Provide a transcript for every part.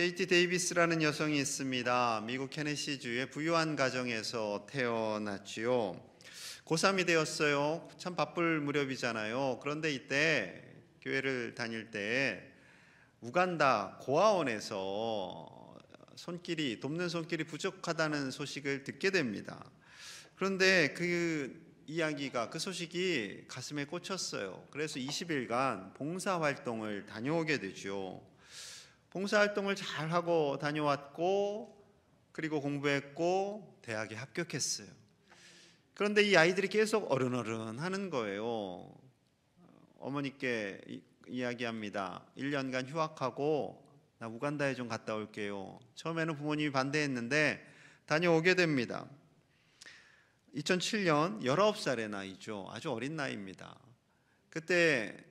케이티 데이비스라는 여성이 있습니다. 미국 테네시주의 부유한 가정에서 태어났지요. 고3이 되었어요. 참 바쁠 무렵이잖아요. 그런데 이때 교회를 다닐 때 우간다 고아원에서 돕는 손길이 부족하다는 소식을 듣게 됩니다. 그런데 그 소식이 가슴에 꽂혔어요. 그래서 20일간 봉사활동을 다녀오게 되죠. 봉사활동을 잘하고 다녀왔고, 그리고 공부했고, 대학에 합격했어요. 그런데 이 아이들이 계속 어른어른 하는 거예요. 어머니께 이야기합니다. 1년간 휴학하고 나 우간다에 좀 갔다 올게요. 처음에는 부모님이 반대했는데 다녀오게 됩니다. 2007년 19살의 나이죠. 아주 어린 나이입니다. 그때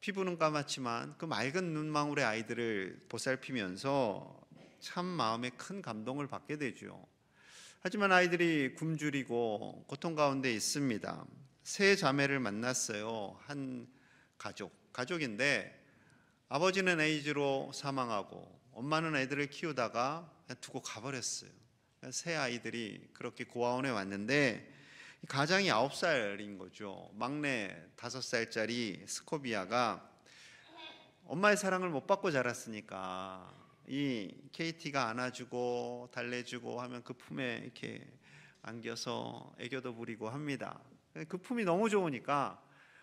피부는 까맣지만 그 맑은 눈망울의 아이들을 보살피면서 참 마음에 큰 감동을 받게 되죠. 하지만 아이들이 굶주리고 고통 가운데 있습니다. 세 자매를 만났어요. 한 가족인데 아버지는 에이즈로 사망하고 엄마는 애들을 키우다가 그냥 두고 가버렸어요. 세 아이들이 그렇게 고아원에 왔는데 가장이 9살인 거죠. 막내 5살짜리 스코비아가 엄마의 사랑을 못 받고 자랐으니까 이 케이티가 안아주고 달래주고 하면 그 품에 이렇게 안겨서 애교도 부리고 합니다. 그 품이 너무 좋으니까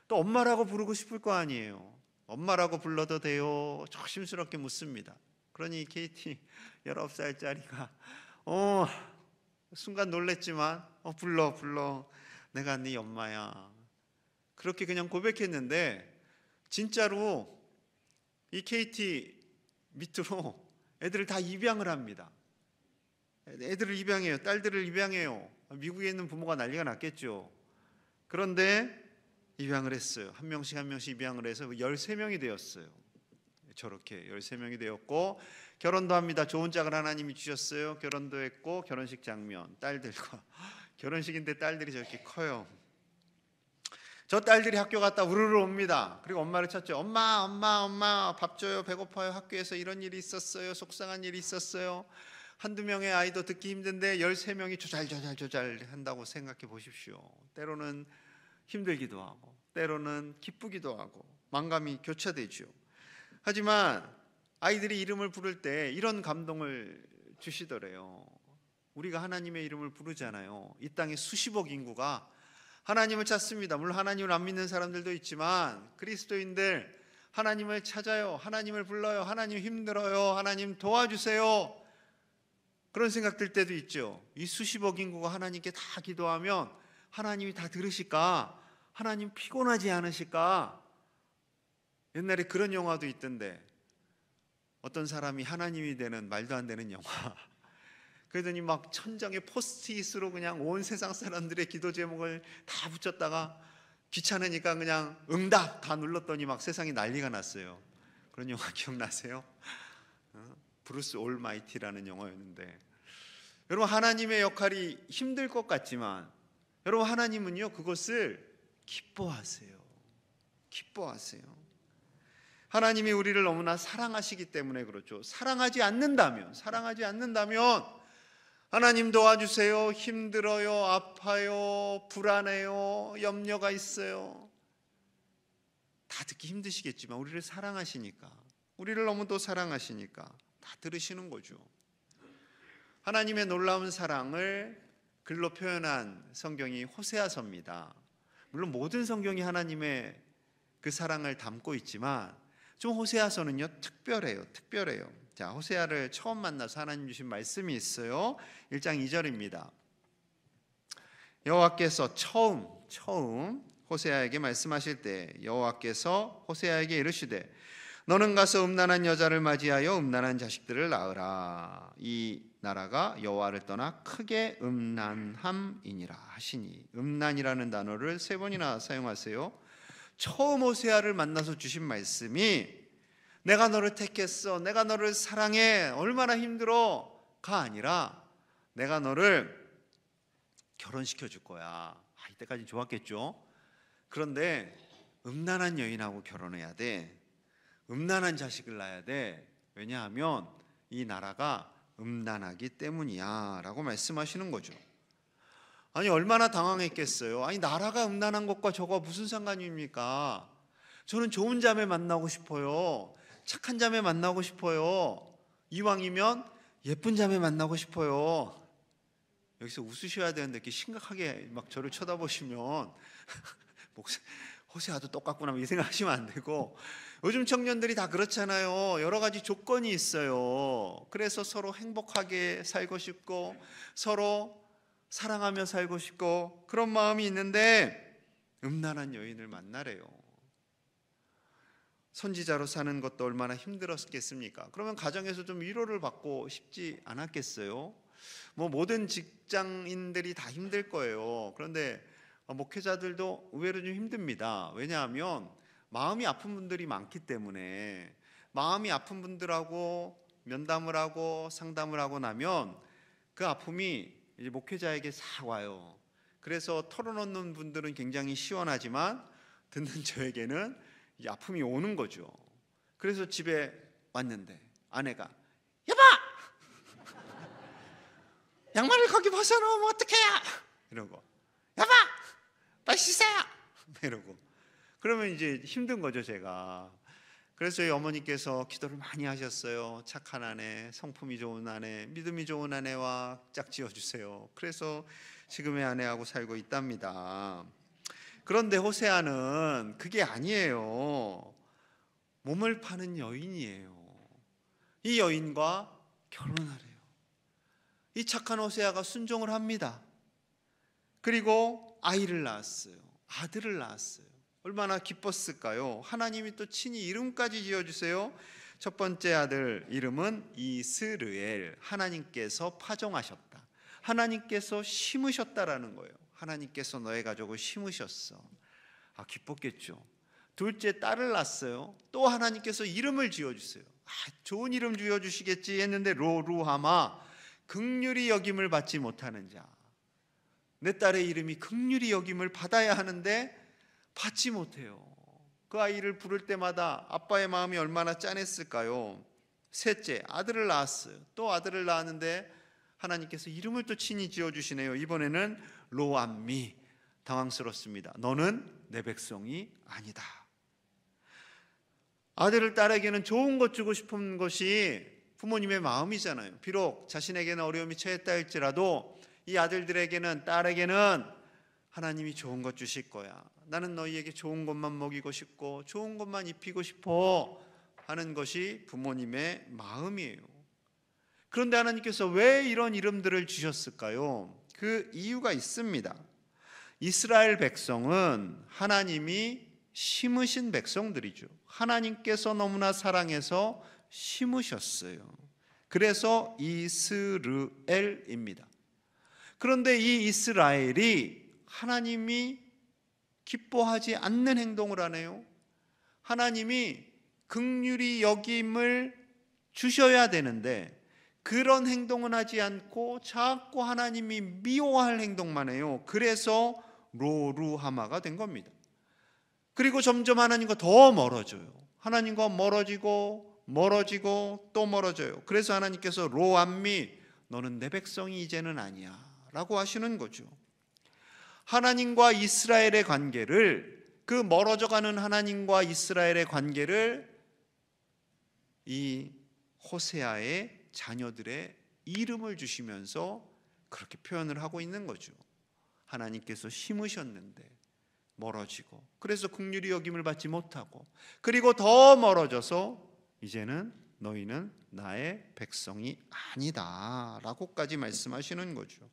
또 엄마라고 부르고 싶을 거 아니에요. 엄마라고 불러도 돼요? 조심스럽게 묻습니다. 그러니 케이티 19살짜리가 순간 놀랬지만 불러 내가 네 엄마야 그렇게 그냥 고백했는데 진짜로 이 케이티 밑으로 애들을 다 입양을 합니다. 애들을 입양해요. 딸들을 입양해요. 미국에 있는 부모가 난리가 났겠죠. 그런데 입양을 했어요. 한 명씩 입양을 해서 13명이 되었어요. 저렇게 13명이 되었고 결혼도 합니다. 좋은 짝을 하나님이 주셨어요. 결혼도 했고 결혼식 장면 딸들과 결혼식인데 딸들이 저렇게 커요. 저 딸들이 학교 갔다 우르르 옵니다. 그리고 엄마를 찾죠. 엄마 밥 줘요. 배고파요. 학교에서 이런 일이 있었어요. 속상한 일이 있었어요. 한두 명의 아이도 듣기 힘든데 13명이 조잘 한다고 생각해 보십시오. 때로는 힘들기도 하고 때로는 기쁘기도 하고 만감이 교차되죠. 하지만 아이들이 이름을 부를 때 이런 감동을 주시더래요. 우리가 하나님의 이름을 부르잖아요. 이 땅에 수십억 인구가 하나님을 찾습니다. 물론 하나님을 안 믿는 사람들도 있지만 그리스도인들 하나님을 찾아요. 하나님을 불러요. 하나님 힘들어요. 하나님 도와주세요. 그런 생각 들 때도 있죠. 이 수십억 인구가 하나님께 다 기도하면 하나님이 다 들으실까? 하나님 피곤하지 않으실까? 옛날에 그런 영화도 있던데 어떤 사람이 하나님이 되는 말도 안 되는 영화. 그러더니 막 천장에 포스트잇으로 그냥 온 세상 사람들의 기도 제목을 다 붙였다가 귀찮으니까 그냥 응답 다 눌렀더니 막 세상이 난리가 났어요. 그런 영화 기억나세요? 브루스 올마이티라는 영화였는데 여러분 하나님의 역할이 힘들 것 같지만 여러분 하나님은요 그것을 기뻐하세요. 하나님이 우리를 너무나 사랑하시기 때문에 그렇죠. 사랑하지 않는다면 하나님 도와주세요. 힘들어요. 아파요. 불안해요. 염려가 있어요. 다 듣기 힘드시겠지만 우리를 사랑하시니까 우리를 너무도 사랑하시니까 다 들으시는 거죠. 하나님의 놀라운 사랑을 글로 표현한 성경이 호세아서입니다. 물론 모든 성경이 하나님의 그 사랑을 담고 있지만 좀 호세아서는요 특별해요. 자, 호세아를 처음 만나서 하나님 주신 말씀이 있어요. 1장 2절입니다. 여호와께서 처음 호세아에게 말씀하실 때 여호와께서 호세아에게 이르시되 너는 가서 음란한 여자를 맞이하여 음란한 자식들을 낳으라. 이 나라가 여호와를 떠나 크게 음란함이니라 하시니 음란이라는 단어를 3번이나 사용하세요. 처음 호세아를 만나서 주신 말씀이 내가 너를 택했어, 내가 너를 사랑해, 얼마나 힘들어가 아니라 내가 너를 결혼시켜 줄 거야. 이때까지 좋았겠죠. 그런데 음란한 여인하고 결혼해야 돼. 음란한 자식을 낳아야 돼. 왜냐하면 이 나라가 음란하기 때문이야 라고 말씀하시는 거죠. 아니 얼마나 당황했겠어요. 아니 나라가 음란한 것과 저거 무슨 상관입니까? 저는 좋은 자매 만나고 싶어요. 착한 자매 만나고 싶어요. 이왕이면 예쁜 자매 만나고 싶어요. 여기서 웃으셔야 되는데 이렇게 심각하게 막 저를 쳐다보시면 호세아도 똑같구나 이 생각하시면 안 되고, 요즘 청년들이 다 그렇잖아요. 여러 가지 조건이 있어요. 그래서 서로 행복하게 살고 싶고 서로 사랑하며 살고 싶고 그런 마음이 있는데 음란한 여인을 만나래요. 선지자로 사는 것도 얼마나 힘들었겠습니까? 그러면 가정에서 좀 위로를 받고 싶지 않았겠어요? 모든 직장인들이 다 힘들 거예요. 그런데 목회자들도 의외로 좀 힘듭니다. 왜냐하면 마음이 아픈 분들이 많기 때문에, 마음이 아픈 분들하고 면담을 하고 상담을 하고 나면 그 아픔이 이제 목회자에게 싹 와요. 그래서 털어놓는 분들은 굉장히 시원하지만 듣는 저에게는 이 아픔이 오는 거죠. 그래서 집에 왔는데 아내가 여보! 양말을 거기 벗어놓으면 어떡해요? 이러고 여보! 빨리 씻어요! 이러고 그러면 이제 힘든 거죠 제가. 그래서 저희 어머니께서 기도를 많이 하셨어요. 착한 아내, 성품이 좋은 아내, 믿음이 좋은 아내와 짝지어 주세요. 그래서 지금의 아내하고 살고 있답니다. 그런데 호세아는 그게 아니에요. 몸을 파는 여인이에요. 이 여인과 결혼하래요. 이 착한 호세아가 순종을 합니다. 그리고 아이를 낳았어요. 아들을 낳았어요. 얼마나 기뻤을까요? 하나님이 또 친히 이름까지 지어주세요. 첫 번째 아들 이름은 이스르엘, 하나님께서 파종하셨다, 하나님께서 심으셨다라는 거예요. 하나님께서 너의 가족을 심으셨어. 기뻤겠죠. 둘째 딸을 낳았어요. 또 하나님께서 이름을 지어주세요. 좋은 이름 지어주시겠지 했는데 로루하마, 긍휼히 여김을 받지 못하는 자. 내 딸의 이름이 긍휼히 여김을 받아야 하는데 받지 못해요. 그 아이를 부를 때마다 아빠의 마음이 얼마나 짠했을까요? 셋째 아들을 낳았어요. 또 아들을 낳았는데 하나님께서 이름을 또 친히 지어주시네요. 이번에는 로암미. 당황스럽습니다. 너는 내 백성이 아니다. 아들을 딸에게는 좋은 것 주고 싶은 것이 부모님의 마음이잖아요. 비록 자신에게는 어려움이 처했다 할지라도 이 아들들에게는, 딸에게는 하나님이 좋은 것 주실 거야. 나는 너희에게 좋은 것만 먹이고 싶고 좋은 것만 입히고 싶어 하는 것이 부모님의 마음이에요. 그런데 하나님께서 왜 이런 이름들을 주셨을까요? 그 이유가 있습니다. 이스라엘 백성은 하나님이 심으신 백성들이죠. 하나님께서 너무나 사랑해서 심으셨어요. 그래서 이스르엘입니다. 그런데 이 이스라엘이 하나님이 기뻐하지 않는 행동을 하네요. 하나님이 긍휼히 여김을 주셔야 되는데 그런 행동은 하지 않고 자꾸 하나님이 미워할 행동만 해요. 그래서 로루하마가 된 겁니다. 그리고 점점 하나님과 더 멀어져요. 하나님과 멀어지고 또 멀어져요. 그래서 하나님께서 로암미, 너는 내 백성이 이제는 아니야 라고 하시는 거죠. 하나님과 이스라엘의 관계를, 그 멀어져가는 하나님과 이스라엘의 관계를 이 호세아의 자녀들의 이름을 주시면서 그렇게 표현을 하고 있는 거죠. 하나님께서 심으셨는데 멀어지고, 그래서 긍휼히 여김을 받지 못하고, 그리고 더 멀어져서 이제는 너희는 나의 백성이 아니다 라고까지 말씀하시는 거죠.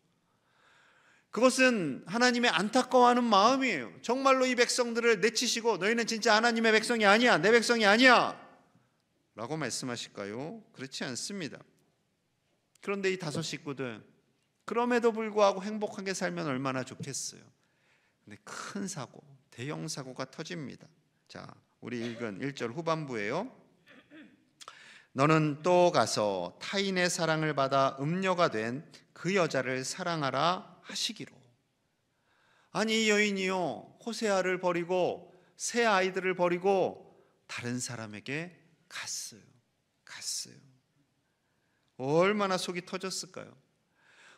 그것은 하나님의 안타까워하는 마음이에요. 정말로 이 백성들을 내치시고 너희는 진짜 하나님의 백성이 아니야, 내 백성이 아니야 라고 말씀하실까요? 그렇지 않습니다. 그런데 이 다섯 식구들, 그럼에도 불구하고 행복하게 살면 얼마나 좋겠어요. 근데 큰 사고, 대형 사고가 터집니다. 자, 우리 읽은 1절 후반부예요. 너는 또 가서 타인의 사랑을 받아 음녀가 된 그 여자를 사랑하라 하시기로. 아니 이 여인이요, 호세아를 버리고 새 아이들을 버리고 다른 사람에게 갔어요. 얼마나 속이 터졌을까요?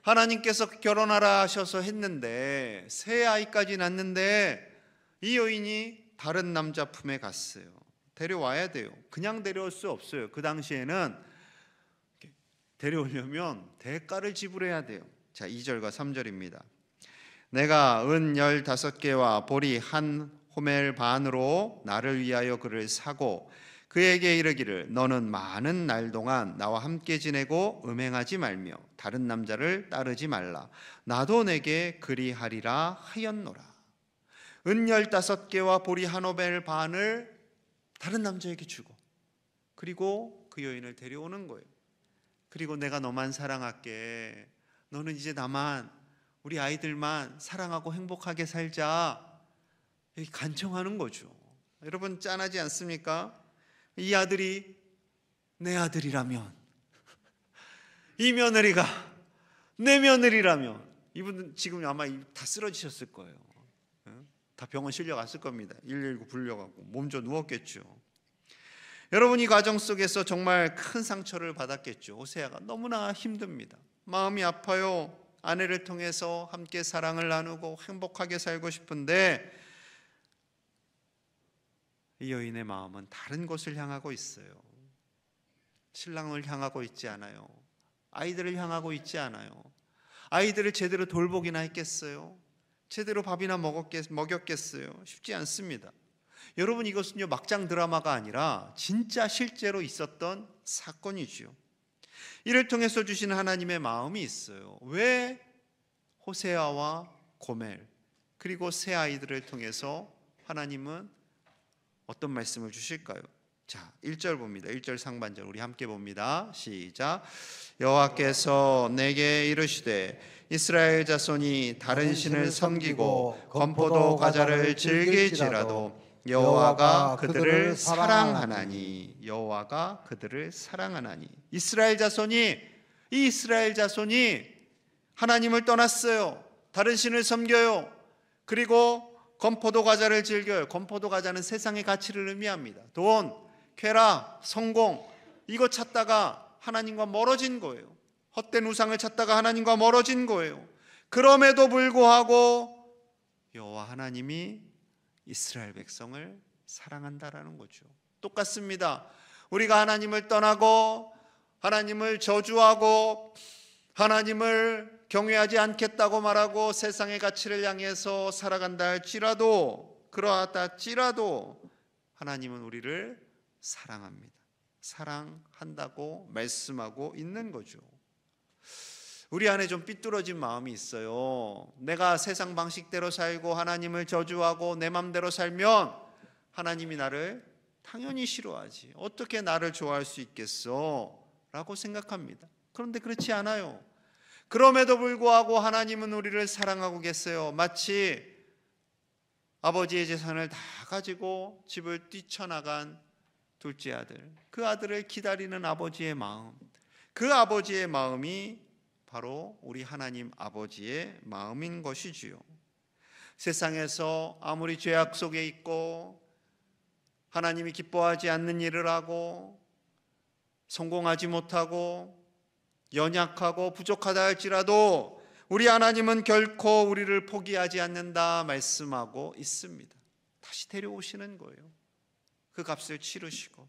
하나님께서 결혼하라 하셔서 했는데 새 아이까지 낳는데 이 여인이 다른 남자 품에 갔어요. 데려와야 돼요. 그냥 데려올 수 없어요. 그 당시에는 데려오려면 대가를 지불해야 돼요. 자, 2절과 3절입니다. 내가 은 15개와 보리 한 호멜 반으로 나를 위하여 그를 사고 그에게 이르기를 너는 많은 날 동안 나와 함께 지내고 음행하지 말며 다른 남자를 따르지 말라. 나도 내게 그리하리라 하였노라. 은 15개와 보리 한 호멜 반을 다른 남자에게 주고 그리고 그 여인을 데려오는 거예요. 그리고 내가 너만 사랑할게. 너는 이제 나만, 우리 아이들만 사랑하고 행복하게 살자. 여기 간청하는 거죠. 여러분 짠하지 않습니까? 이 아들이 내 아들이라면, 이 며느리가 내 며느리라면, 이분은 지금 아마 다 쓰러지셨을 거예요. 다 병원 실려갔을 겁니다. 119 불려가고 몸 좀 누웠겠죠. 여러분 이 과정 속에서 정말 큰 상처를 받았겠죠. 호세아가 너무나 힘듭니다. 마음이 아파요. 아내를 통해서 함께 사랑을 나누고 행복하게 살고 싶은데 이 여인의 마음은 다른 곳을 향하고 있어요. 신랑을 향하고 있지 않아요. 아이들을 향하고 있지 않아요. 아이들을 제대로 돌보기나 했겠어요? 제대로 밥이나 먹였겠어요? 쉽지 않습니다. 여러분 이것은요 막장 드라마가 아니라 진짜 실제로 있었던 사건이지요. 이를 통해서 주시는 하나님의 마음이 있어요. 왜 호세아와 고멜 그리고 새 아이들을 통해서 하나님은 어떤 말씀을 주실까요? 자, 1절 봅니다. 1절 상반절 우리 함께 봅니다. 시작. 여호와께서 내게 이르시되 이스라엘 자손이 다른 신을 섬기고 건포도 과자를 즐길지라도 여호와가 그들을 사랑하나니. 여호와가 그들을 사랑하나니. 이스라엘 자손이 하나님을 떠났어요. 다른 신을 섬겨요. 그리고 건포도 과자를 즐겨요. 건포도 과자는 세상의 가치를 의미합니다. 돈, 쾌락, 성공 이거 찾다가 하나님과 멀어진 거예요. 헛된 우상을 찾다가 하나님과 멀어진 거예요. 그럼에도 불구하고 여호와 하나님이 이스라엘 백성을 사랑한다라는 거죠. 똑같습니다. 우리가 하나님을 떠나고 하나님을 저주하고 하나님을 경외하지 않겠다고 말하고 세상의 가치를 향해서 살아간다 할지라도 그러하다 할지라도 하나님은 우리를 사랑합니다. 사랑한다고 말씀하고 있는 거죠. 우리 안에 좀 삐뚤어진 마음이 있어요. 내가 세상 방식대로 살고 하나님을 저주하고 내 맘대로 살면 하나님이 나를 당연히 싫어하지. 어떻게 나를 좋아할 수 있겠어? 라고 생각합니다. 그런데 그렇지 않아요. 그럼에도 불구하고 하나님은 우리를 사랑하고 계세요. 마치 아버지의 재산을 다 가지고 집을 뛰쳐나간 둘째 아들, 그 아들을 기다리는 아버지의 마음, 그 아버지의 마음이 바로 우리 하나님 아버지의 마음인 것이지요. 세상에서 아무리 죄악 속에 있고 하나님이 기뻐하지 않는 일을 하고 성공하지 못하고 연약하고 부족하다 할지라도 우리 하나님은 결코 우리를 포기하지 않는다 말씀하고 있습니다. 다시 데려오시는 거예요. 그 값을 치르시고.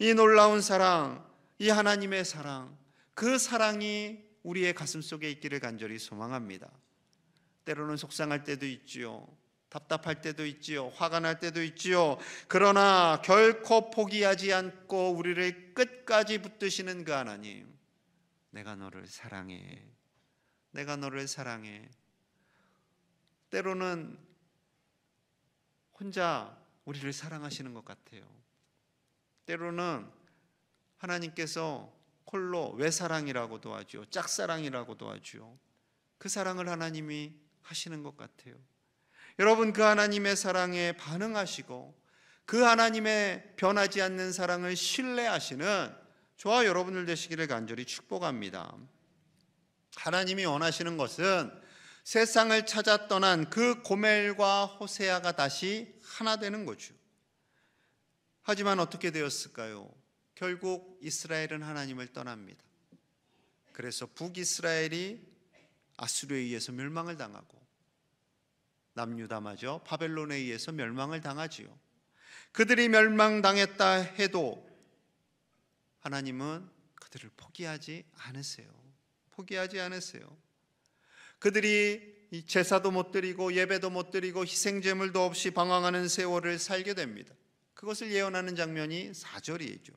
이 놀라운 사랑, 이 하나님의 사랑, 그 사랑이 우리의 가슴 속에 있기를 간절히 소망합니다. 때로는 속상할 때도 있지요. 답답할 때도 있지요. 화가 날 때도 있지요. 그러나 결코 포기하지 않고 우리를 끝까지 붙드시는 그 하나님, 내가 너를 사랑해. 내가 너를 사랑해. 때로는 혼자 우리를 사랑하시는 것 같아요. 때로는 하나님께서 홀로 외사랑이라고도 하죠. 짝사랑이라고도 하죠. 그 사랑을 하나님이 하시는 것 같아요. 여러분 그 하나님의 사랑에 반응하시고 그 하나님의 변하지 않는 사랑을 신뢰하시는 저와 여러분들 되시기를 간절히 축복합니다. 하나님이 원하시는 것은 세상을 찾아 떠난 그 고멜과 호세아가 다시 하나 되는 거죠. 하지만 어떻게 되었을까요? 결국 이스라엘은 하나님을 떠납니다. 그래서 북이스라엘이 아수르에 의해서 멸망을 당하고 남유다마저 바벨론에 의해서 멸망을 당하지요. 그들이 멸망당했다 해도 하나님은 그들을 포기하지 않으세요. 포기하지 않으세요. 그들이 제사도 못 드리고 예배도 못 드리고 희생제물도 없이 방황하는 세월을 살게 됩니다. 그것을 예언하는 장면이 4절이죠.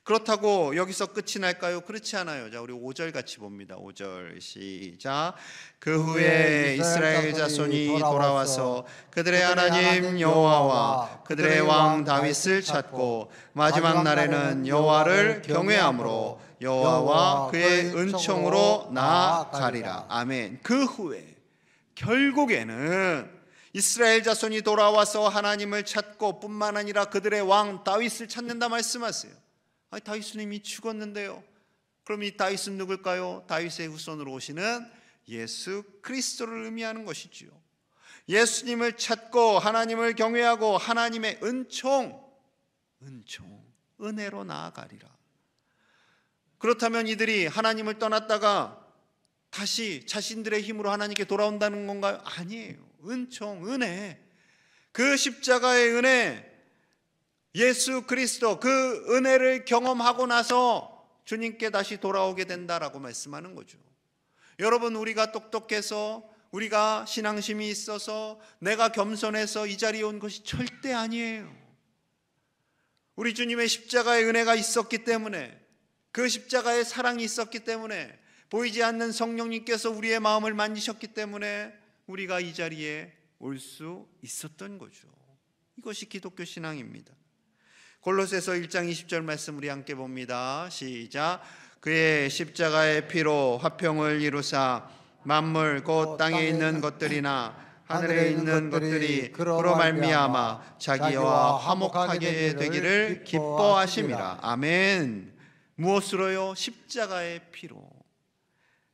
그렇다고 여기서 끝이 날까요? 그렇지 않아요. 자, 우리 5절 같이 봅니다. 5절 시작. 그 후에 이스라엘 자손이 돌아와서 그들의 하나님 여호와와 그들의 왕 다윗을 찾고 마지막 날에는 여호와를 경외함으로 여호와와 그의 은총으로 나아가리라. 아멘. 그 후에 결국에는 이스라엘 자손이 돌아와서 하나님을 찾고 뿐만 아니라 그들의 왕 다윗을 찾는다 말씀하세요. 아니, 다윗은 이미 죽었는데요. 그럼 이 다윗은 누굴까요? 다윗의 후손으로 오시는 예수 그리스도를 의미하는 것이지요. 예수님을 찾고 하나님을 경외하고 하나님의 은혜로 나아가리라. 그렇다면 이들이 하나님을 떠났다가 다시 자신들의 힘으로 하나님께 돌아온다는 건가요? 아니에요. 은혜, 그 십자가의 은혜, 예수 그리스도 그 은혜를 경험하고 나서 주님께 다시 돌아오게 된다라고 말씀하는 거죠. 여러분, 우리가 똑똑해서 우리가 신앙심이 있어서 내가 겸손해서 이 자리에 온 것이 절대 아니에요. 우리 주님의 십자가의 은혜가 있었기 때문에, 그 십자가의 사랑이 있었기 때문에, 보이지 않는 성령님께서 우리의 마음을 만지셨기 때문에 우리가 이 자리에 올 수 있었던 거죠. 이것이 기독교 신앙입니다. 골로새서 1장 20절 말씀 우리 함께 봅니다. 시작. 그의 십자가의 피로 화평을 이루사 만물 곧 땅에 있는 것들이나 하늘에 있는 것들이 그로 말미암아 자기와 화목하게 되기를 기뻐하심이라. 아멘. 무엇으로요? 십자가의 피로.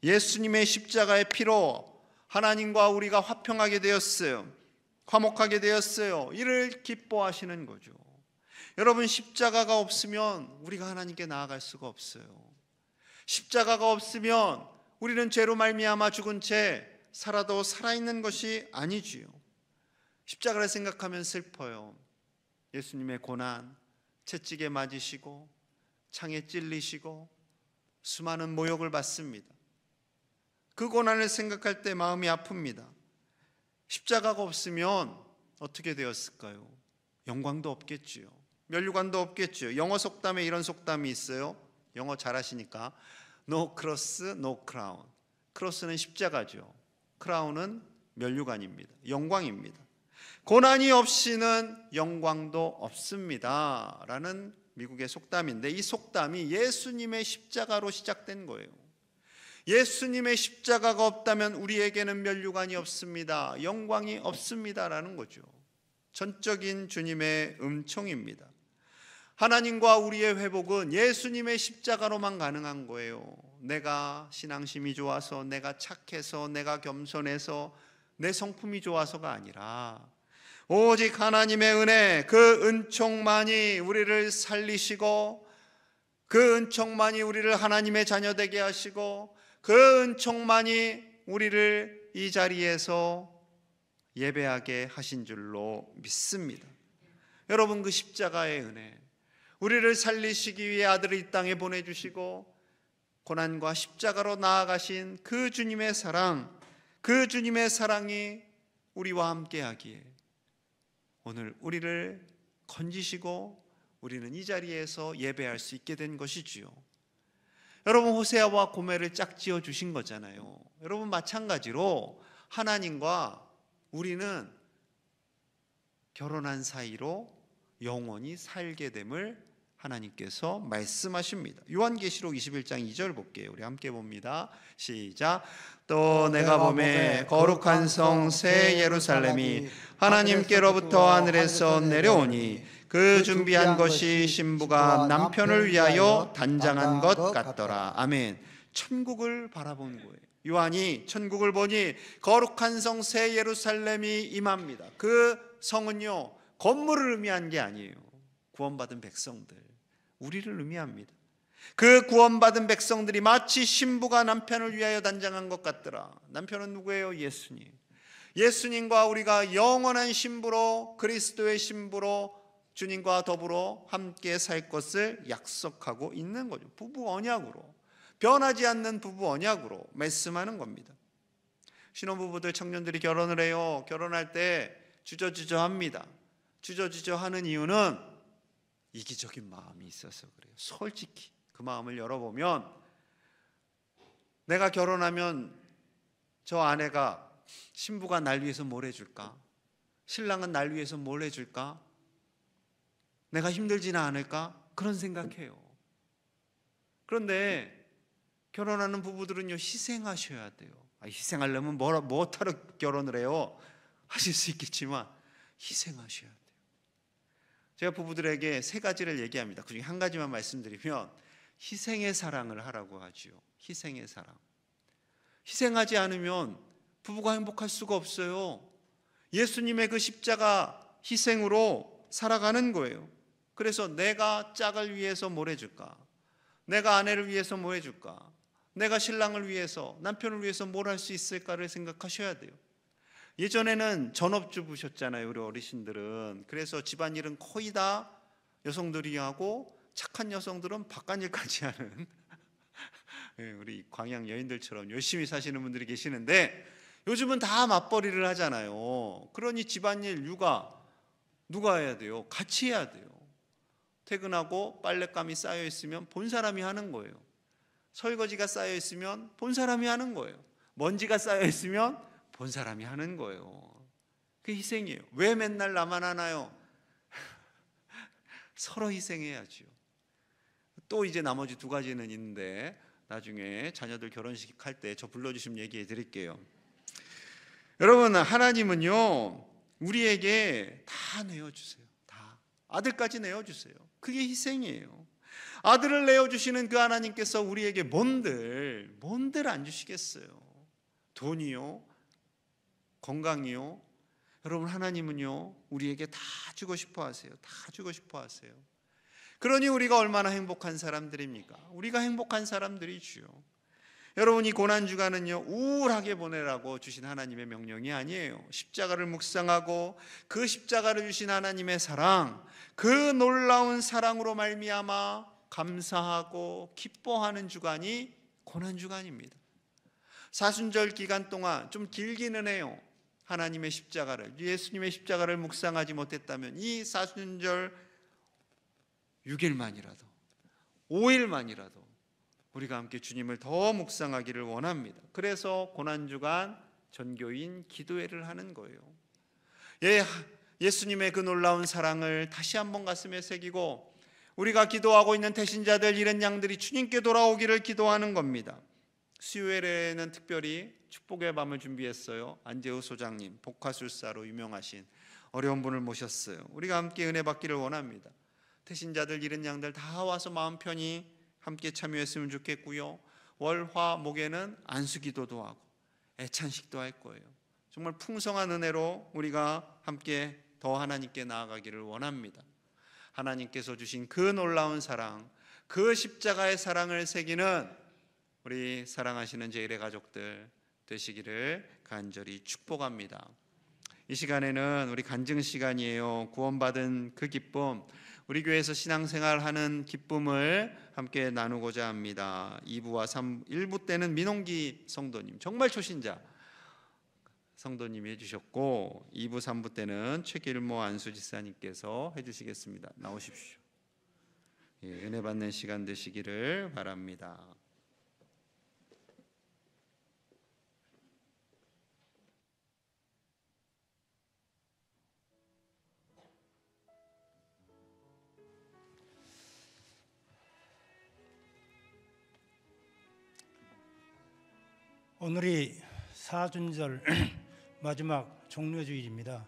예수님의 십자가의 피로 하나님과 우리가 화평하게 되었어요. 화목하게 되었어요. 이를 기뻐하시는 거죠. 여러분, 십자가가 없으면 우리가 하나님께 나아갈 수가 없어요. 십자가가 없으면 우리는 죄로 말미암아 죽은 채 살아도 살아있는 것이 아니지요. 십자가를 생각하면 슬퍼요. 예수님의 고난, 채찍에 맞으시고 창에 찔리시고 수많은 모욕을 받습니다. 그 고난을 생각할 때 마음이 아픕니다. 십자가가 없으면 어떻게 되었을까요? 영광도 없겠지요. 면류관도 없겠지요. 영어 속담에 이런 속담이 있어요. 영어 잘하시니까 No cross, no crown. 크로스는 십자가죠. 크라운은 면류관입니다. 영광입니다. 고난이 없이는 영광도 없습니다 라는 미국의 속담인데, 이 속담이 예수님의 십자가로 시작된 거예요. 예수님의 십자가가 없다면 우리에게는 면류관이 없습니다, 영광이 없습니다라는 거죠. 전적인 주님의 은총입니다. 하나님과 우리의 회복은 예수님의 십자가로만 가능한 거예요. 내가 신앙심이 좋아서, 내가 착해서, 내가 겸손해서, 내 성품이 좋아서가 아니라 오직 하나님의 은혜, 그 은총만이 우리를 살리시고, 그 은총만이 우리를 하나님의 자녀 되게 하시고, 그 은총만이 우리를 이 자리에서 예배하게 하신 줄로 믿습니다. 여러분, 그 십자가의 은혜, 우리를 살리시기 위해 아들을 이 땅에 보내주시고 고난과 십자가로 나아가신 그 주님의 사랑, 그 주님의 사랑이 우리와 함께하기에 오늘 우리를 건지시고 우리는 이 자리에서 예배할 수 있게 된 것이지요. 여러분, 호세아와 고멜을 짝지어 주신 거잖아요. 여러분, 마찬가지로 하나님과 우리는 결혼한 사이로 영원히 살게 됨을 하나님께서 말씀하십니다. 요한계시록 21장 2절 볼게요. 우리 함께 봅니다. 시작. 또 내가 보매 거룩한 성 새 예루살렘이 하나님께로부터 하늘에서 내려오니 그 준비한 것이 신부가 남편을 위하여 단장한 것 같더라. 아멘. 천국을 바라본 거예요. 요한이 천국을 보니 거룩한 성 새 예루살렘이 임합니다. 그 성은요, 건물을 의미한 게 아니에요. 구원받은 백성들, 우리를 의미합니다. 그 구원받은 백성들이 마치 신부가 남편을 위하여 단장한 것 같더라. 남편은 누구예요? 예수님. 예수님과 우리가 영원한 신부로, 그리스도의 신부로 주님과 더불어 함께 살 것을 약속하고 있는 거죠. 부부 언약으로, 변하지 않는 부부 언약으로 말씀하는 겁니다. 신혼부부들, 청년들이 결혼을 해요. 결혼할 때 주저주저합니다. 주저주저하는 이유는 이기적인 마음이 있어서 그래요. 솔직히 그 마음을 열어보면, 내가 결혼하면 저 아내가, 신부가 날 위해서 뭘 해줄까? 신랑은 날 위해서 뭘 해줄까? 내가 힘들지는 않을까? 그런 생각해요. 그런데 결혼하는 부부들은요, 희생하셔야 돼요. 희생하려면 뭐하러 결혼을 해요? 하실 수 있겠지만 희생하셔야 돼요. 제가 부부들에게 세 가지를 얘기합니다. 그중에 한 가지만 말씀드리면, 희생의 사랑을 하라고 하지요. 희생의 사랑. 희생하지 않으면 부부가 행복할 수가 없어요. 예수님의 그 십자가 희생으로 살아가는 거예요. 그래서 내가 짝을 위해서 뭘 해줄까? 내가 아내를 위해서 뭐 해줄까? 내가 신랑을 위해서, 남편을 위해서 뭘 할 수 있을까를 생각하셔야 돼요. 예전에는 전업주부셨잖아요, 우리 어르신들은. 그래서 집안일은 거의 다 여성들이 하고, 착한 여성들은 바깥일까지 하는 우리 광양 여인들처럼 열심히 사시는 분들이 계시는데, 요즘은 다 맞벌이를 하잖아요. 그러니 집안일, 육아 누가 해야 돼요? 같이 해야 돼요. 퇴근하고 빨랫감이 쌓여 있으면 본 사람이 하는 거예요. 설거지가 쌓여 있으면 본 사람이 하는 거예요. 먼지가 쌓여 있으면 본 사람이 하는 거예요. 그게 희생이에요. 왜 맨날 나만 하나요? 서로 희생해야죠. 또 이제 나머지 두 가지는 있는데, 나중에 자녀들 결혼식 할 때 저 불러주시면 얘기해 드릴게요. 여러분, 하나님은요, 우리에게 다 내어주세요. 다. 아들까지 내어주세요. 그게 희생이에요. 아들을 내어주시는 그 하나님께서 우리에게 뭔들 안 주시겠어요? 돈이요? 건강이요? 여러분, 하나님은요, 우리에게 다 주고 싶어 하세요. 다 주고 싶어 하세요. 그러니 우리가 얼마나 행복한 사람들입니까? 우리가 행복한 사람들이지요. 여러분, 이 고난주간은요, 우울하게 보내라고 주신 하나님의 명령이 아니에요. 십자가를 묵상하고 그 십자가를 주신 하나님의 사랑, 그 놀라운 사랑으로 말미암아 감사하고 기뻐하는 주간이 고난주간입니다. 사순절 기간 동안, 좀 길기는 해요, 하나님의 십자가를, 예수님의 십자가를 묵상하지 못했다면 이 사순절 6일만이라도, 5일만이라도 우리가 함께 주님을 더 묵상하기를 원합니다. 그래서 고난주간 전교인 기도회를 하는 거예요. 예수님의 그 놀라운 사랑을 다시 한번 가슴에 새기고, 우리가 기도하고 있는 태신자들, 잃은 양들이 주님께 돌아오기를 기도하는 겁니다. 수요일에는 특별히 축복의 밤을 준비했어요. 안재우 소장님, 복화술사로 유명하신 어려운 분을 모셨어요. 우리가 함께 은혜 받기를 원합니다. 태신자들, 잃은 양들 다 와서 마음 편히 함께 참여했으면 좋겠고요. 월, 화, 목에는 안수기도도 하고 애찬식도 할 거예요. 정말 풍성한 은혜로 우리가 함께 더 하나님께 나아가기를 원합니다. 하나님께서 주신 그 놀라운 사랑, 그 십자가의 사랑을 새기는 우리 사랑하시는 제1의 가족들 되시기를 간절히 축복합니다. 이 시간에는 우리 간증 시간이에요. 구원받은 그 기쁨, 우리 교회에서 신앙생활하는 기쁨을 함께 나누고자 합니다. 2부와 1부 때는 민홍기 성도님, 정말 초신자 성도님이 해주셨고, 2부 3부 때는 최길모 안수지사님께서 해주시겠습니다. 나오십시오. 은혜 받는 시간 되시기를 바랍니다. 오늘이 사순절 마지막 종료주일입니다.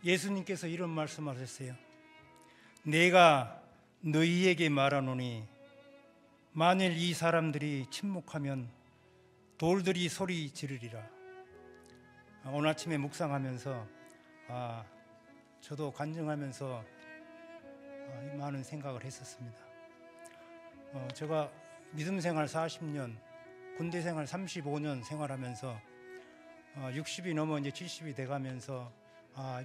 예수님께서 이런 말씀하셨어요. 내가 너희에게 말하노니 만일 이 사람들이 침묵하면 돌들이 소리 지르리라. 오늘 아침에 묵상하면서 저도 간증하면서 많은 생각을 했었습니다. 제가 믿음 생활 40년, 군대 생활 35년 생활하면서 60이 넘어 이제 70이 돼가면서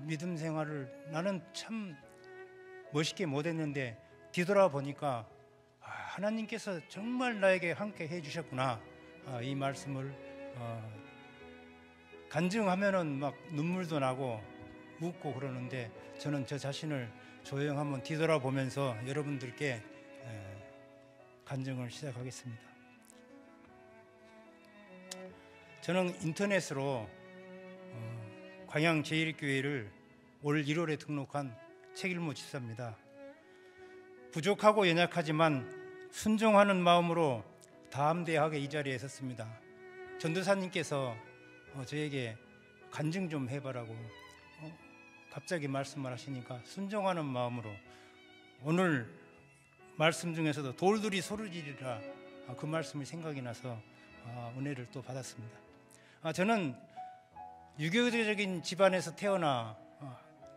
믿음 생활을 나는 참 멋있게 못했는데 뒤돌아보니까 하나님께서 정말 나에게 함께 해주셨구나. 이 말씀을 간증하면은 막 눈물도 나고 묻고 그러는데 저는 저 자신을 조용 한번 뒤돌아보면서 여러분들께 간증을 시작하겠습니다. 저는 인터넷으로 광양 제1교회를 올 1월에 등록한 책일모 집사입니다. 부족하고 연약하지만 순종하는 마음으로 담대하게 이 자리에 섰습니다. 전도사님께서 저에게 간증 좀 해봐라고 갑자기 말씀을 하시니까 순종하는 마음으로 오늘 말씀 중에서도 돌들이 소리지르라 그 말씀이 생각이 나서 은혜를 또 받았습니다. 저는 유교적인 집안에서 태어나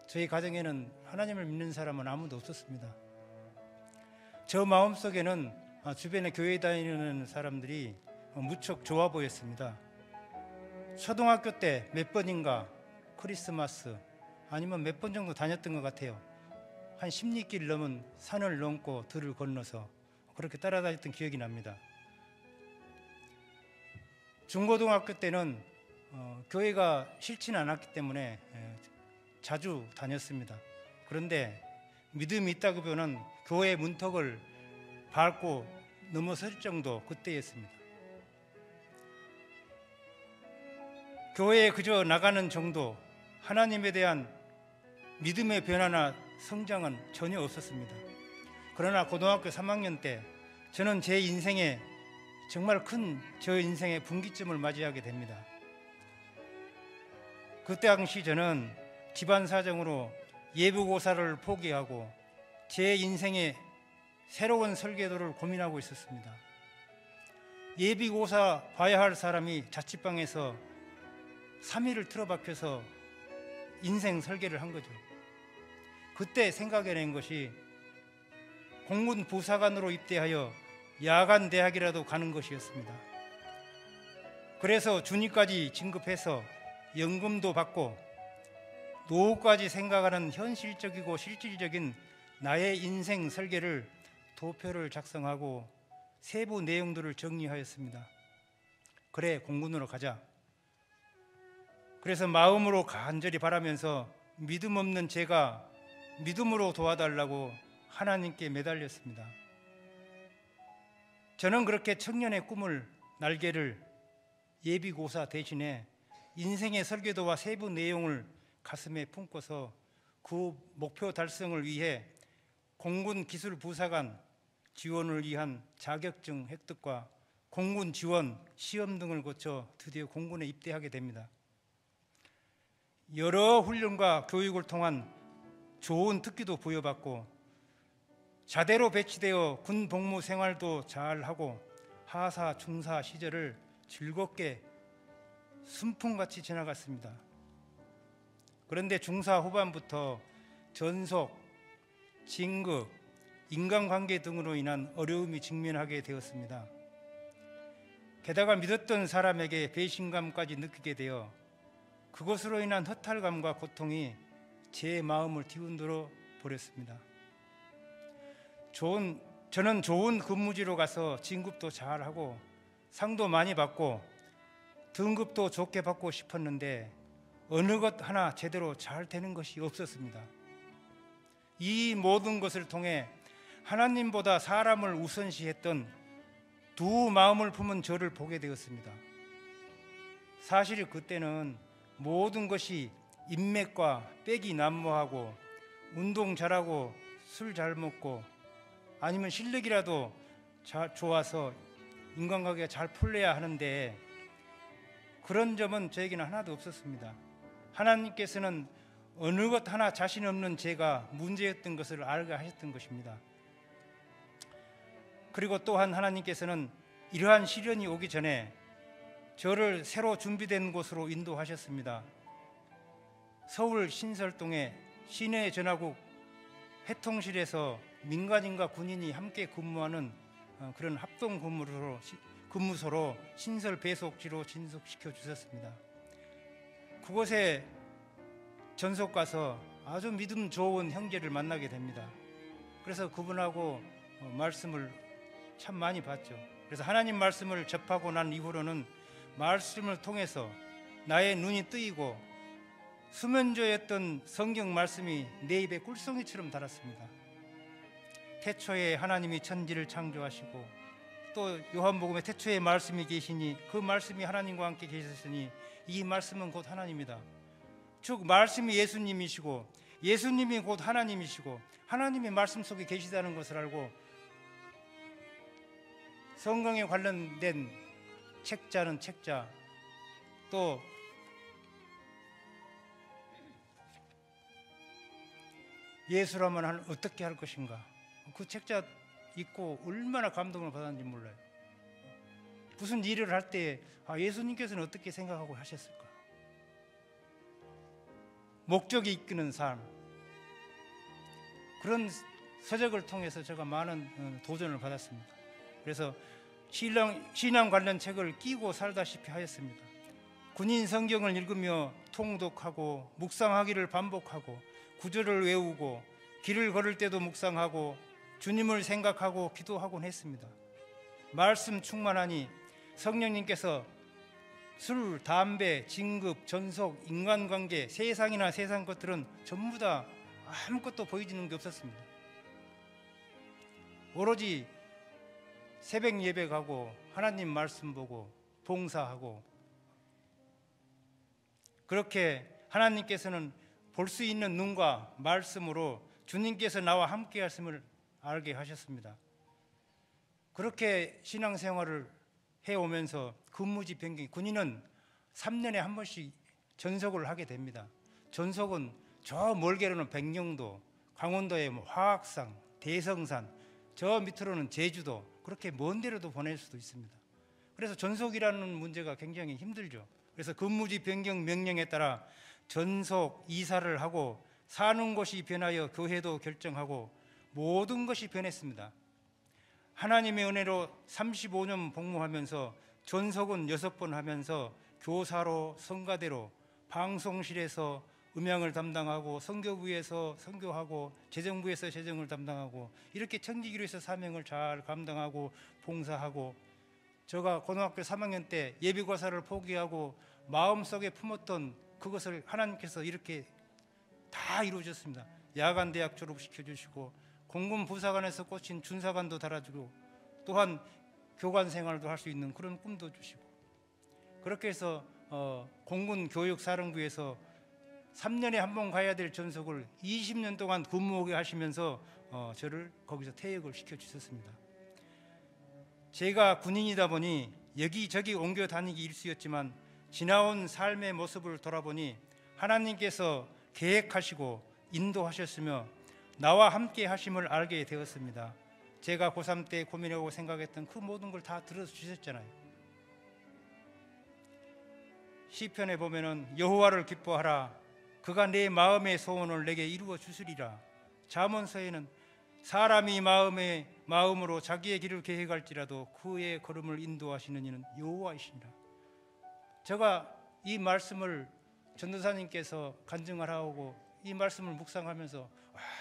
저희 가정에는 하나님을 믿는 사람은 아무도 없었습니다. 저 마음속에는 주변에 교회 다니는 사람들이 무척 좋아 보였습니다. 초등학교 때 몇 번인가 크리스마스 아니면 몇 번 정도 다녔던 것 같아요. 한 10리길 넘은 산을 넘고 들을 건너서 그렇게 따라다녔던 기억이 납니다. 중고등학교 때는 교회가 싫지는 않았기 때문에 자주 다녔습니다. 그런데 믿음이 있다고 보면 교회 문턱을 밟고 넘어설 정도 그때였습니다. 교회에 그저 나가는 정도, 하나님에 대한 믿음의 변화나 성장은 전혀 없었습니다. 그러나 고등학교 3학년 때 저는 제 인생에 정말 큰 저 인생의 분기점을 맞이하게 됩니다. 그때 당시 저는 집안 사정으로 예비고사를 포기하고 제 인생의 새로운 설계도를 고민하고 있었습니다. 예비고사 봐야 할 사람이 자취방에서 3일을 틀어박혀서 인생 설계를 한 거죠. 그때 생각해낸 것이 공군 부사관으로 입대하여 야간 대학이라도 가는 것이었습니다. 그래서 준위까지 진급해서 연금도 받고 노후까지 생각하는 현실적이고 실질적인 나의 인생 설계를 도표를 작성하고 세부 내용들을 정리하였습니다. 그래, 공군으로 가자. 그래서 마음으로 간절히 바라면서 믿음 없는 제가 믿음으로 도와달라고 하나님께 매달렸습니다. 저는 그렇게 청년의 꿈을, 날개를 예비고사 대신에 인생의 설계도와 세부 내용을 가슴에 품고서 그 목표 달성을 위해 공군 기술부사관 지원을 위한 자격증 획득과 공군 지원 시험 등을 거쳐 드디어 공군에 입대하게 됩니다. 여러 훈련과 교육을 통한 좋은 특기도 부여받고 자대로 배치되어 군 복무 생활도 잘하고 하사 중사 시절을 즐겁게 순풍같이 지나갔습니다. 그런데 중사 후반부터 전속, 진급, 인간관계 등으로 인한 어려움이 직면하게 되었습니다. 게다가 믿었던 사람에게 배신감까지 느끼게 되어 그것으로 인한 허탈감과 고통이 제 마음을 뒤흔들어 버렸습니다. 저는 좋은 근무지로 가서 진급도 잘하고 상도 많이 받고 등급도 좋게 받고 싶었는데 어느 것 하나 제대로 잘 되는 것이 없었습니다. 이 모든 것을 통해 하나님보다 사람을 우선시했던 두 마음을 품은 저를 보게 되었습니다. 사실 그때는 모든 것이 인맥과 빽이 난무하고 운동 잘하고 술 잘 먹고 아니면 실력이라도 좋아서 인간관계가 잘 풀려야 하는데 그런 점은 저에게는 하나도 없었습니다. 하나님께서는 어느 것 하나 자신 없는 제가 문제였던 것을 알게 하셨던 것입니다. 그리고 또한 하나님께서는 이러한 시련이 오기 전에 저를 새로 준비된 곳으로 인도하셨습니다. 서울 신설동의 시내 전화국 해통실에서 민간인과 군인이 함께 근무하는 그런 합동 근무소로 신설 배속지로 진속시켜 주셨습니다. 그곳에 전속 가서 아주 믿음 좋은 형제를 만나게 됩니다. 그래서 그분하고 말씀을 참 많이 봤죠. 그래서 하나님 말씀을 접하고 난 이후로는 말씀을 통해서 나의 눈이 뜨이고 수면조였던 성경 말씀이 내 입에 꿀송이처럼 달았습니다. 태초에 하나님이 천지를 창조하시고 또 요한복음에 태초에 말씀이 계시니 그 말씀이 하나님과 함께 계셨으니 이 말씀은 곧 하나님이다. 즉 말씀이 예수님이시고 예수님이 곧 하나님이시고 하나님의 말씀 속에 계시다는 것을 알고 성경에 관련된 책자는 책자, 또 예수라면 어떻게 할 것인가, 그 책자 읽고 얼마나 감동을 받았는지 몰라요. 무슨 일을 할 때 예수님께서는 어떻게 생각하고 하셨을까? 목적이 이끄는 삶, 그런 서적을 통해서 제가 많은 도전을 받았습니다. 그래서 신앙 관련 책을 끼고 살다시피 하였습니다. 군인 성경을 읽으며 통독하고 묵상하기를 반복하고 구절을 외우고 길을 걸을 때도 묵상하고 주님을 생각하고 기도하곤 했습니다. 말씀 충만하니 성령님께서 술, 담배, 진급, 전속, 인간관계, 세상이나 세상 것들은 전부 다 아무것도 보이지는 게 없었습니다. 오로지 새벽 예배 가고 하나님 말씀 보고 봉사하고, 그렇게 하나님께서는 볼 수 있는 눈과 말씀으로 주님께서 나와 함께 하심을 알게 하셨습니다. 그렇게 신앙생활을 해오면서 근무지 변경, 군인은 3년에 한 번씩 전속을 하게 됩니다. 전속은 저 멀게로는 백령도, 강원도의 화학산, 대성산, 저 밑으로는 제주도, 그렇게 먼 데로도 보낼 수도 있습니다. 그래서 전속이라는 문제가 굉장히 힘들죠. 그래서 근무지 변경 명령에 따라 전속 이사를 하고 사는 곳이 변하여 교회도 결정하고 모든 것이 변했습니다. 하나님의 은혜로 35년 복무하면서 전속은 6번 하면서 교사로, 성가대로, 방송실에서 음향을 담당하고 선교부에서 선교하고 재정부에서 재정을 담당하고 이렇게 청지기로에서 사명을 잘 감당하고 봉사하고, 제가 고등학교 3학년 때 예비고사를 포기하고 마음속에 품었던 그것을 하나님께서 이렇게 다 이루어졌습니다. 야간대학 졸업시켜주시고 공군부사관에서 꽂힌 준사관도 달아주고 또한 교관 생활도 할 수 있는 그런 꿈도 주시고, 그렇게 해서 공군교육사령부에서 3년에 한 번 가야 될 전속을 20년 동안 근무하게 하시면서 저를 거기서 퇴역을 시켜주셨습니다. 제가 군인이다 보니 여기저기 옮겨 다니기 일쑤였지만 지나온 삶의 모습을 돌아보니 하나님께서 계획하시고 인도하셨으며 나와 함께 하심을 알게 되었습니다. 제가 고3 때 고민하고 생각했던 그 모든 걸 다 들어주셨잖아요. 시편에 보면은 여호와를 기뻐하라, 그가 내 마음의 소원을 내게 이루어 주시리라. 잠언서에는 사람이 마음으로 자기의 길을 계획할지라도 그의 걸음을 인도하시는 이는 여호와이시니라. 제가 이 말씀을 전도사님께서 간증을 하고 이 말씀을 묵상하면서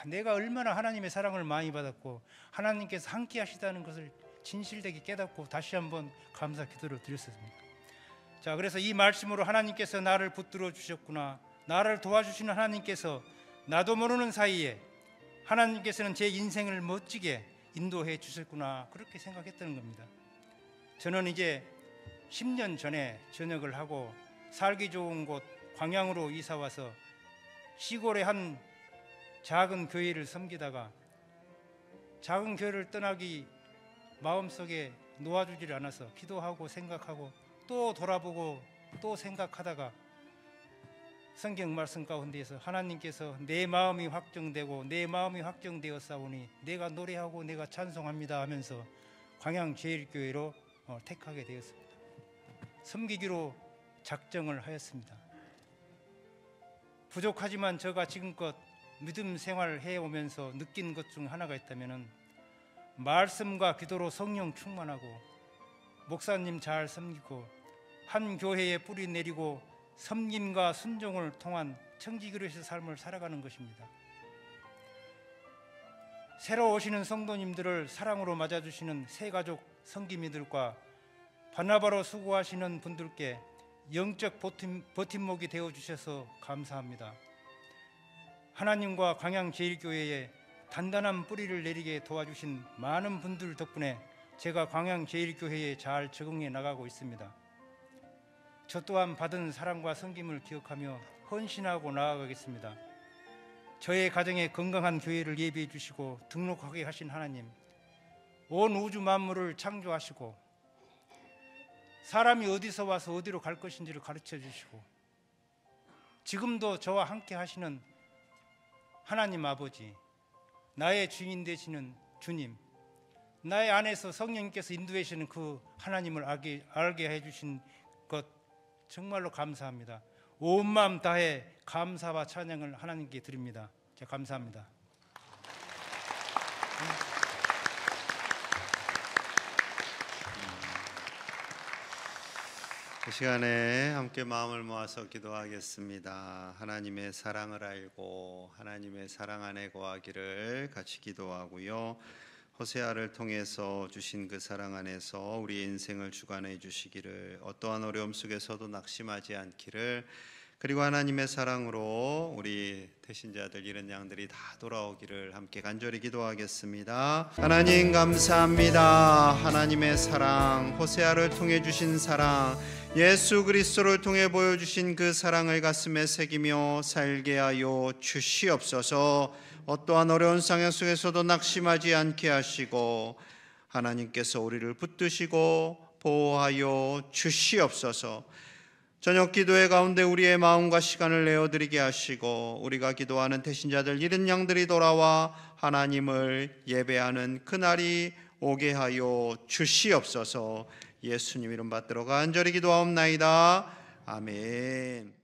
내가 얼마나 하나님의 사랑을 많이 받았고 하나님께서 함께 하시다는 것을 진실되게 깨닫고 다시 한번 감사 기도를 드렸습니다. 자, 그래서 이 말씀으로 하나님께서 나를 붙들어 주셨구나, 나를 도와주시는 하나님께서 나도 모르는 사이에 하나님께서는 제 인생을 멋지게 인도해 주셨구나, 그렇게 생각했다는 겁니다. 저는 이제 10년 전에 전역을 하고 살기 좋은 곳 광양으로 이사와서 시골의 한 작은 교회를 섬기다가 작은 교회를 떠나기 마음속에 놓아주질 않아서 기도하고 생각하고 또 돌아보고 또 생각하다가 성경 말씀 가운데에서 하나님께서 내 마음이 확정되었사오니 내가 노래하고 내가 찬송합니다 하면서 광양제일교회로 택하게 되었습니다. 섬기기로 작정을 하였습니다. 부족하지만 제가 지금껏 믿음 생활을 해오면서 느낀 것 중 하나가 있다면 말씀과 기도로 성령 충만하고 목사님 잘 섬기고 한 교회에 뿌리 내리고 섬김과 순종을 통한 청지기로의 삶을 살아가는 것입니다. 새로 오시는 성도님들을 사랑으로 맞아주시는 새가족 성기미들과 바나바로 수고하시는 분들께 영적 버팀목이 되어주셔서 감사합니다. 하나님과 광양제일교회에 단단한 뿌리를 내리게 도와주신 많은 분들 덕분에 제가 광양제일교회에 잘 적응해 나가고 있습니다. 저 또한 받은 사랑과 섬김을 기억하며 헌신하고 나아가겠습니다. 저의 가정에 건강한 교회를 예비해 주시고 등록하게 하신 하나님, 온 우주 만물을 창조하시고 사람이 어디서 와서 어디로 갈 것인지를 가르쳐 주시고 지금도 저와 함께 하시는 하나님 아버지, 나의 주인 되시는 주님, 나의 안에서 성령님께서 인도하시는 그 하나님을 알게 해주신 것 정말로 감사합니다. 온 마음 다해 감사와 찬양을 하나님께 드립니다. 제가 감사합니다. 이 시간에 함께 마음을 모아서 기도하겠습니다. 하나님의 사랑을 알고 하나님의 사랑 안에 거하기를 같이 기도하고요. 호세아를 통해서 주신 그 사랑 안에서 우리 인생을 주관해 주시기를, 어떠한 어려움 속에서도 낙심하지 않기를, 그리고 하나님의 사랑으로 우리 태신자들 이런 양들이 다 돌아오기를 함께 간절히 기도하겠습니다. 하나님 감사합니다. 하나님의 사랑, 호세아를 통해 주신 사랑, 예수 그리스도를 통해 보여주신 그 사랑을 가슴에 새기며 살게 하여 주시옵소서. 어떠한 어려운 상황 속에서도 낙심하지 않게 하시고 하나님께서 우리를 붙드시고 보호하여 주시옵소서. 저녁 기도회 가운데 우리의 마음과 시간을 내어드리게 하시고 우리가 기도하는 태신자들 이른 양들이 돌아와 하나님을 예배하는 그날이 오게 하여 주시옵소서. 예수님 이름 받들어 간절히 기도하옵나이다. 아멘.